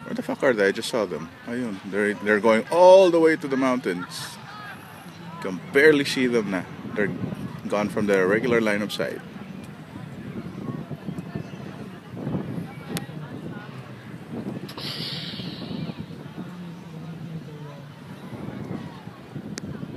Where the fuck are they? I just saw them. Ayun, they're going all the way to the mountains. Can barely see them na. They're gone from their regular line of sight.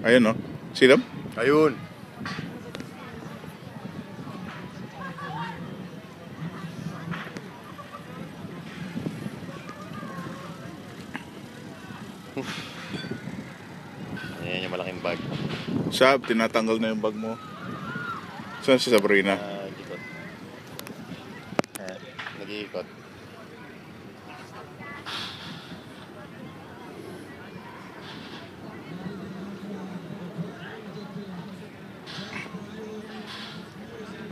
Ayun, no? See them? Ayun. Ayan yung malaking bag. Sab, tinatanggal na yung bag mo. Saan si Sabrina? Ikot. Nag-iikot.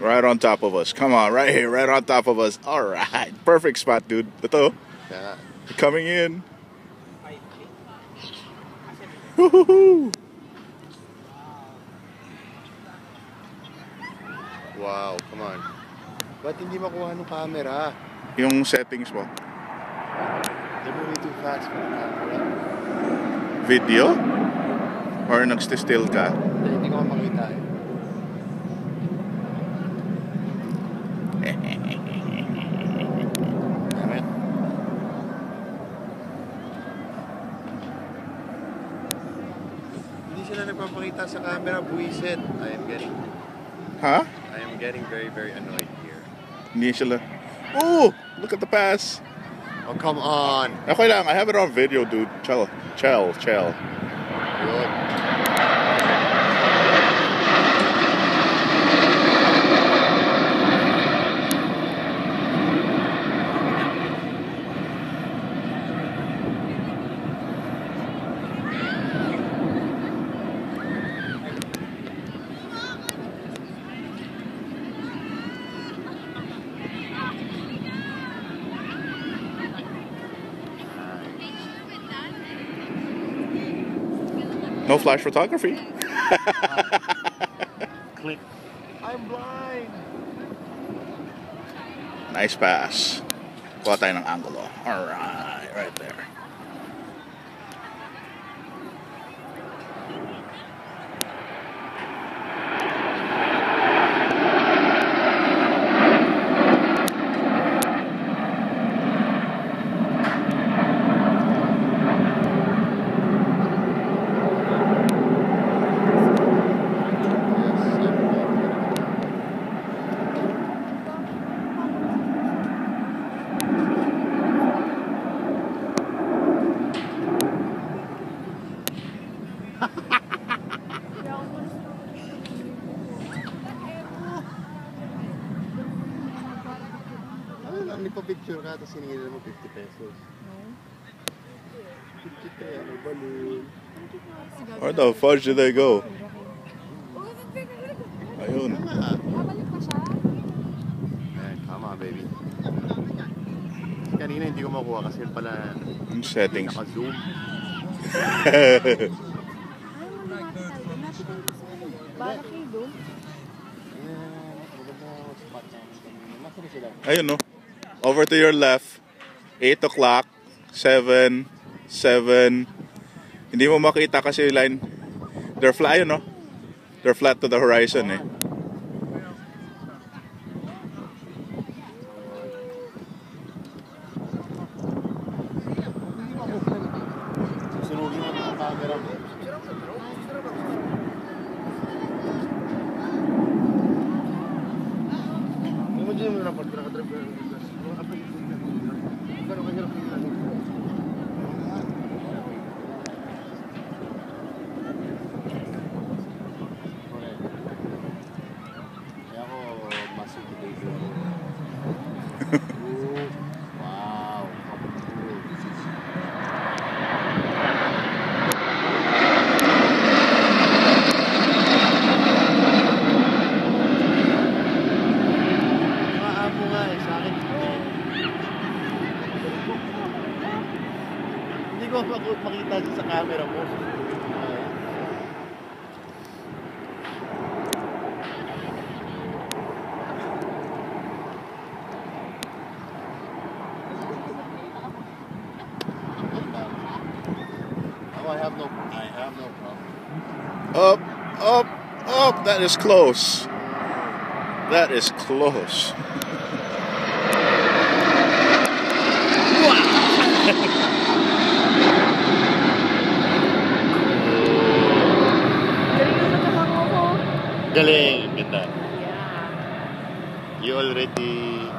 Right on top of us. Come on, right here, right on top of us. All right. Perfect spot, dude. Ito. Kaya Coming in. Woohoo! wow, come on. Ba't hindi makuha ng camera? Yung settings mo. They're moving too fast for the camera. Video? Or nagstill ka? Hindi ko makita eh. Damn it. Hindi sila nagpapakita sa camera, buwisit. Huh? I am getting very, very annoyed here. Hindi sila. Oh! Look at the pass. Oh, come on. Okay lang. I have it on video, dude. Chill. Good. No flash photography. Click. I'm blind. Nice pass. Kuha tayo ng angulo. Alright. Right there. Nagpa-picture ka, tapos sinigil mo 50 pesos. No. 50 pesos, balloon. Where the fudge did they go? Ayun. Babalik pa siya? Eh, tama baby. Kanina hindi ko makuha kasi pala Yung settings. naka-zoom. Ayun, no? Over to your left. 8 o'clock. 7. 7. Hindi mo makita kasi line. They're flat, no? They're flat to the horizon, eh. Sunugin mo ang camera mo. Hindi mo dyan mo na pag nakadrive ka. Pero kanya lang pinag kaya ako masuk di baby. Wow. Maamo nga eh, sa akin hindi ko makita sa camera mo. I have no problem. Up, up, up. That is close. That is close. Galing, ganda. Yeah. You already...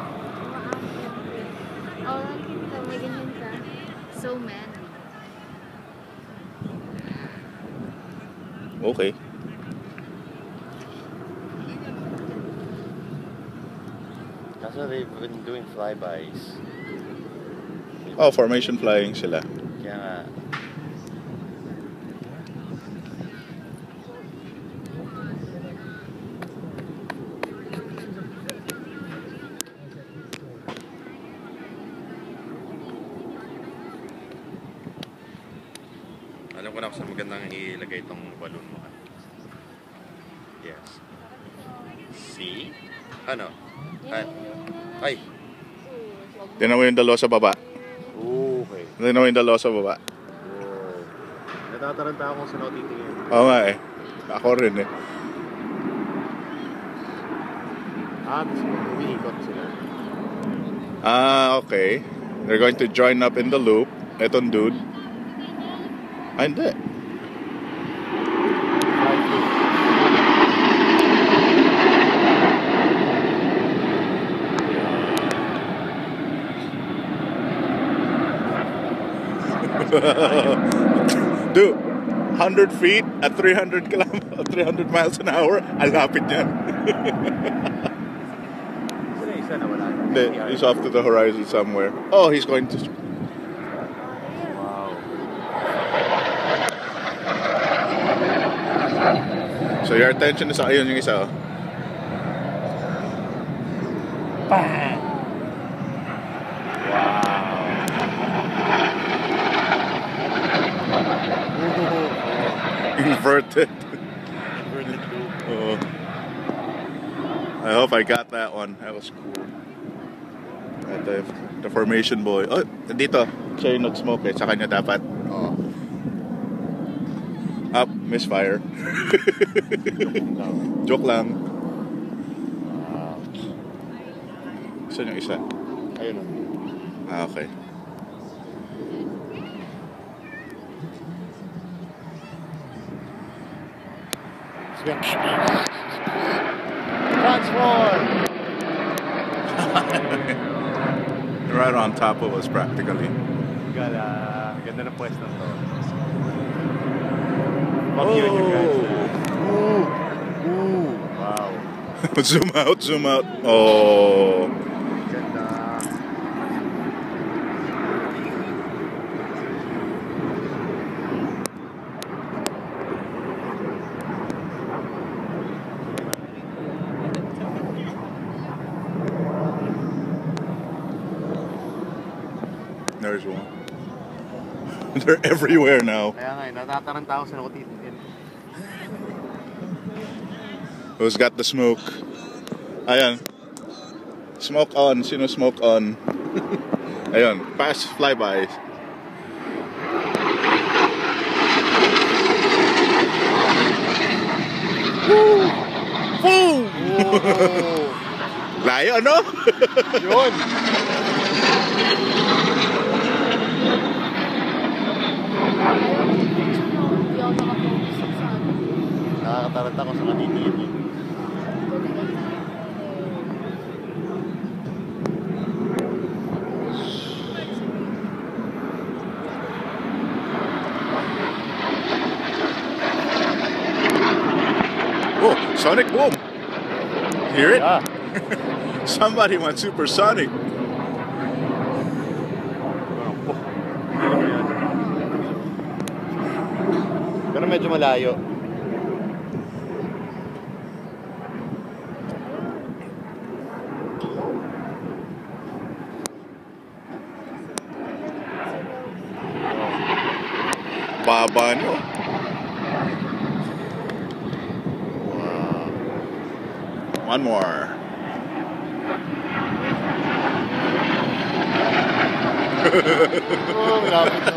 Oh, nakikita may ganyan ka. So manly. Okay. Kaso they've been doing flybys. Oh, formation flying sila. Kaya nga. Alam ko na kung saan magandang ilagay itong balloon mo. Yes. See? Ano? Ay! Tingnan mo yung dalawa sa baba. Okay. Tingnan mo yung dalawa sa baba. Natataranta ako sa titingin. Oo nga eh. Ako rin eh. Umiikot sila. Okay. They're going to join up in the loop. Etong dude. Hindi. Fly through. Dude, 100 feet at 300 miles an hour, ang lapit niyan. Isa na wala. Hindi, he's off to the horizon somewhere. Oh, he's going to... Wow. So your attention is ayun yung isa. Oh. Bang! Inverted. Inverted loop. Oh. I hope I got that one. That was cool. At the formation boy. Oh, dito. Siya yung nag-smoke eh. Sa kanya dapat. Oh. Up, misfire. Joke lang. Wow. Saan yung isa? Ayun o. Okay. Transform! Right on top of us practically. Gala. Ganda ng pwesto to. Fuck you and your guys. Ooh. Wow. Zoom out, zoom out. Oh. Ganda. There's one. They're everywhere now. Kaya nga, natataranta ako sa nakutitingin. Who's got the smoke? Ayan. Smoke on. Sino smoke on? Ayan. Fast flybys. Woo! Boom! Layo, no? Yun! Hindi ako nakafocus sa ano. Nakakataranta ako sa nakatitingin. Oh, sonic boom. Hear it? Yeah. Somebody went supersonic. Pero medyo malayo. Baba nyo. One more. Oh, lapit na.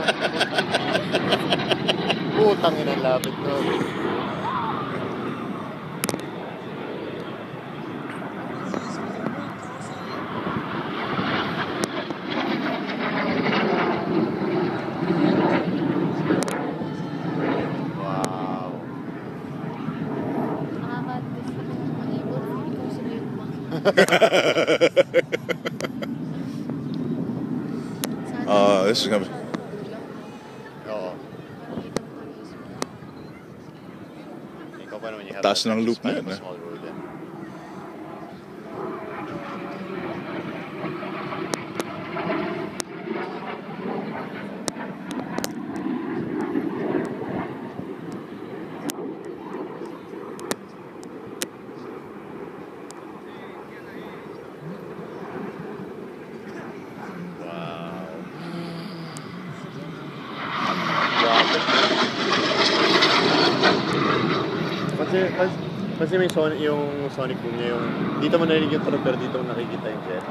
Putang ina, lapit ko. Wow. Nakaka-advise ako ng mga ibon. Ikaw sila yung mga. This is gonna be... Oo. Ikaw pa naman you have Taas that ng loop na spine yun, of a eh. small road then. Kasi may sonic, yung sonic boom niya, yung dito mo narinig yung tunog pero dito mo nakikita yung jet.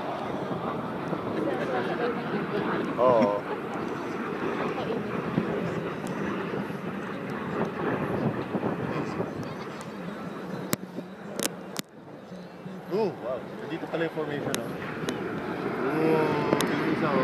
Oo. Oh, wow. Dito pala yung formation, oh. Bilis ako.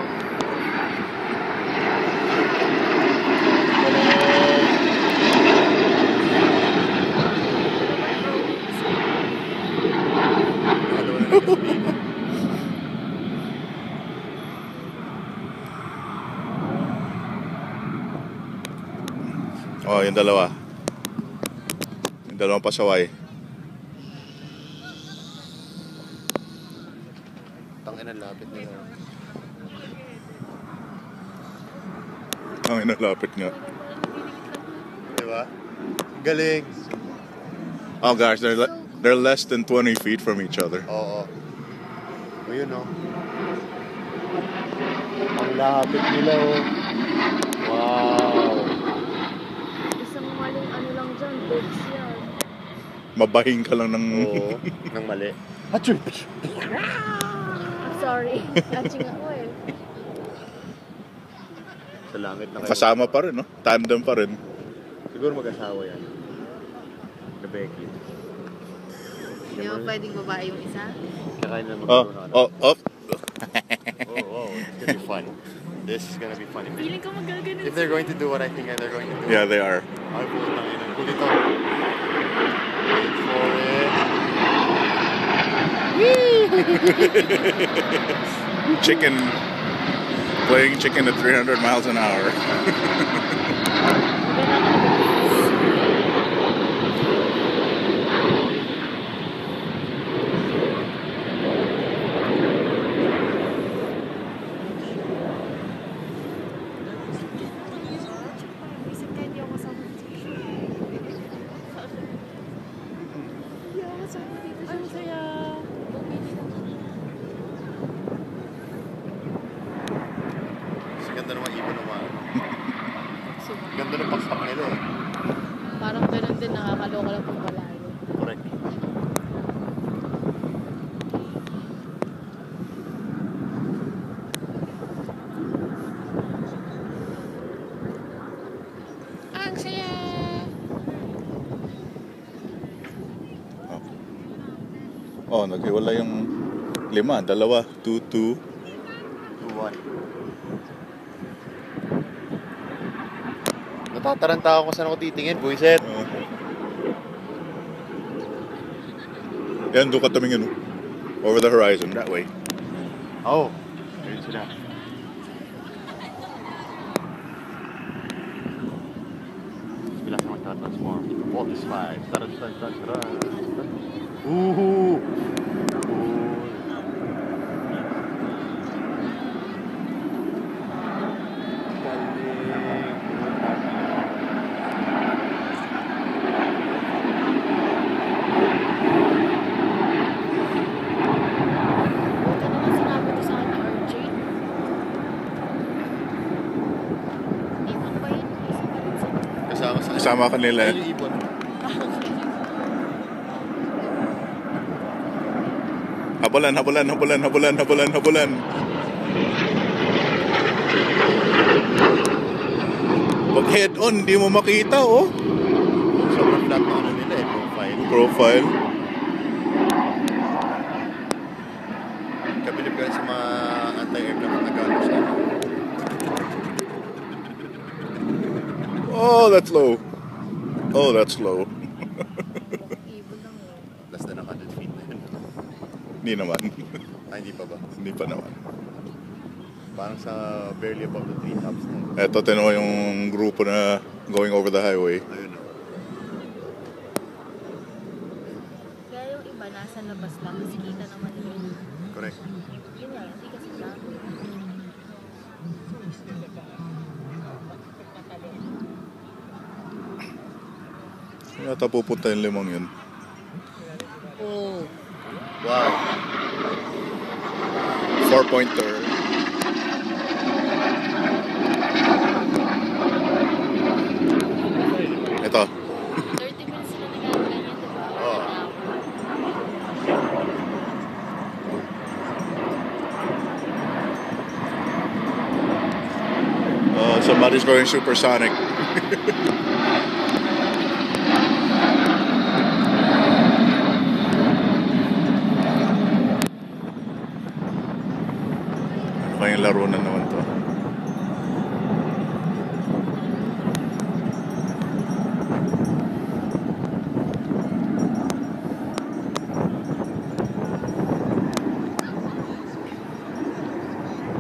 Oh, yung dalawa. Yung dalawang pasaway. Tangina, lapit nila. Ang inalapit nga. Diba? Galing. Oh gosh, they're less than 20 feet from each other. Oo. O yun, oh. Ang lapit nila, oh. Wow. Isang maling ano lang dyan, birds yan. Mabahing ka lang ng... Oo. Nang mali. Achoo! I'm sorry. Catching ako eh. Sa langit na kayo. Kasama pa rin, no? Tandem pa rin. Siguro mag-asawa yan. The Becky. Hindi mo pwedeng babae yung isa? Kakain na Oh, mag-ano. oh, oh. Oh, it's gonna be fun. This is gonna be fun. Feeling ko magaganon. If they're going to do what I think they're going to do. Yeah, they are. Ay, putang ina. Kulit ito. Wait for it. Chicken. Playing chicken at 300 miles an hour. Ang saya. Kasi ganda naman ibon naman. Ganda ng pakpak nila eh. Parang ganun din, nakakaloka lang pag malayo. Correct. Ang saya! Oh, naghiwala yung 5, 2, 2. 2-1. Natataranta ako kung saan ako titingin, buisit. Yan, doon ka tumingin. Over the horizon, that way. Oh, ayun sila. Bilas na magtatransform. Voltus 5. Tara. Ooh! Buti naman sinabi ko sa akin, RJ. Ibon ba yun? Isa pa rin sila. Kasama ka nila. Ayun yung ibon. Habulan. Pag head on, hindi mo makita, oh. Sobrang flat na ano nila eh, profile. Profile. Kabilib ka sa mga anti-aircraft na gano'n sa ano. Oh, that's low. Oh, that's low. Ibon lang yun. Less than 100 feet na yun. Hindi naman. Hindi pa ba? Hindi pa naman. Parang sa barely above the treetops na yun. Eto, tinan mo yung grupo na going over the highway. Ayun o. Kaya yung iba nasa labas lang kasi kita naman yun. Correct. Yun nga, hindi kasi dami. Yata pupunta yung limang yun. Oh. Wow. 4-pointer. Ito. 30 minutes sila nagagaganyan, di ba? Oo. Somebody's going supersonic. Kayong laro na naman to.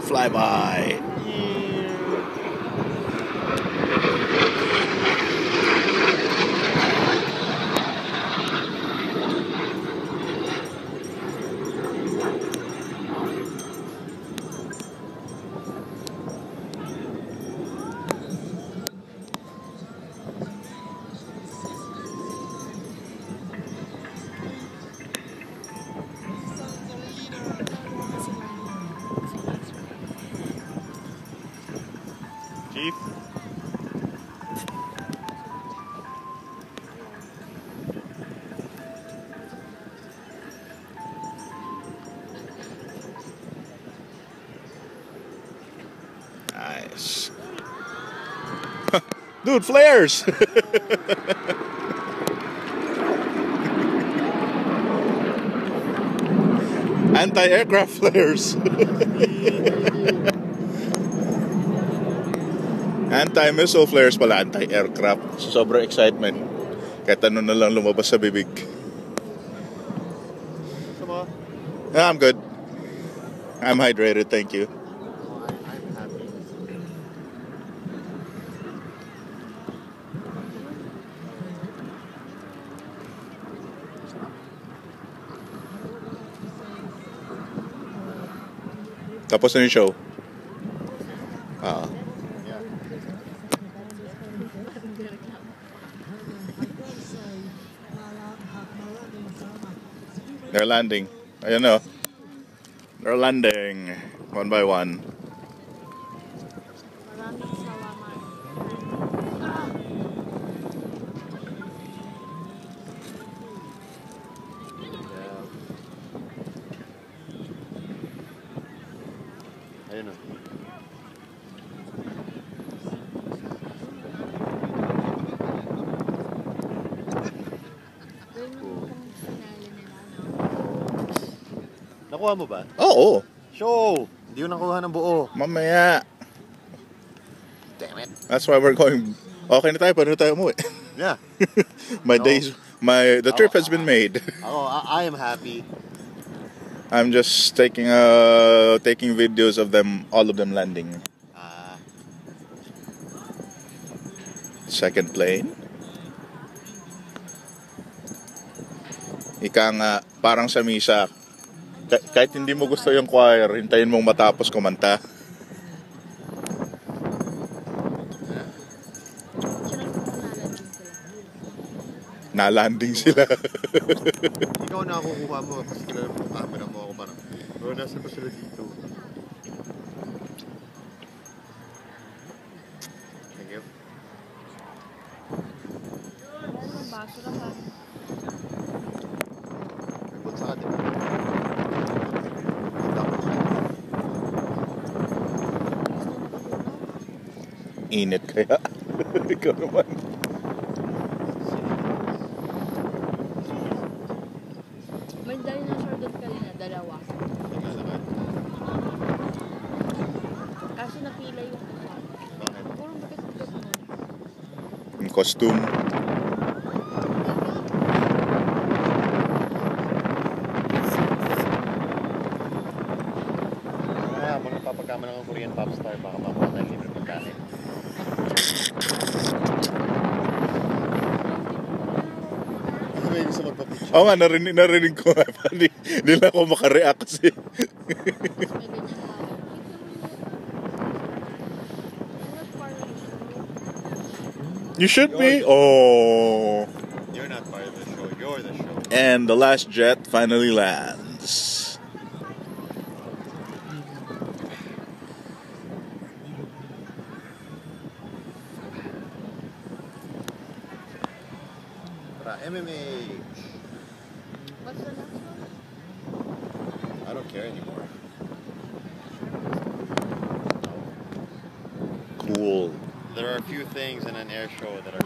Flyby. Chief? Nice. Dude, flares! Anti-aircraft flares. Anti-missile flares pala, anti-aircraft. Sobrang excitement. Kahit ano na lang lumabas sa bibig. Sama? I'm good. I'm hydrated, thank you. I'm happy. Tapos na yung show. Ah. Yeah. They're landing. Ayun na. They're landing. One by one. Maraming salamat. Yeah. Ayun o. Ganun yung finale nila, no? Nakuha mo ba? Oo. Show! Hindi ko nakuha ng buo. Mamaya. Damn it. That's why we're going. Okay na tayo. Pwede na tayo umuwi. Yeah. My No. days. The trip has been made. I am happy. I'm just taking videos of them, all of them landing. Ah. Second plane. Ika nga, parang sa misa, kahit hindi mo gusto yung choir, hintayin mong matapos kumanta. Nalanding sila. Nalanding sila. Ikaw na kukuha mo kasi kilala mo yung camera mo ako parang. Pero nasa pa sila dito. Thank you. Ano, basura pa. Nagbuot sa atin. Tapos Init kaya. Ikaw naman. May dinosaur doon kanina, dalawa. Kaso napila yung isa. Bakit? Puro bigat-bigat mo. Yung costume. Habang napapagkama ng Korean pop star, baka makuha tayo libre pagkain. May gusto magpa-picture. Oo nga, narinig ko nga. Hindi na ako makareact kasi. Tapos may ganyan tayo. I'm not part of the show. You should be. Oh. You're not part of the show, you're the show. And the last jet finally lands. MMH. What's the next one? I don't care anymore. Cool. There are a few things in an air show that are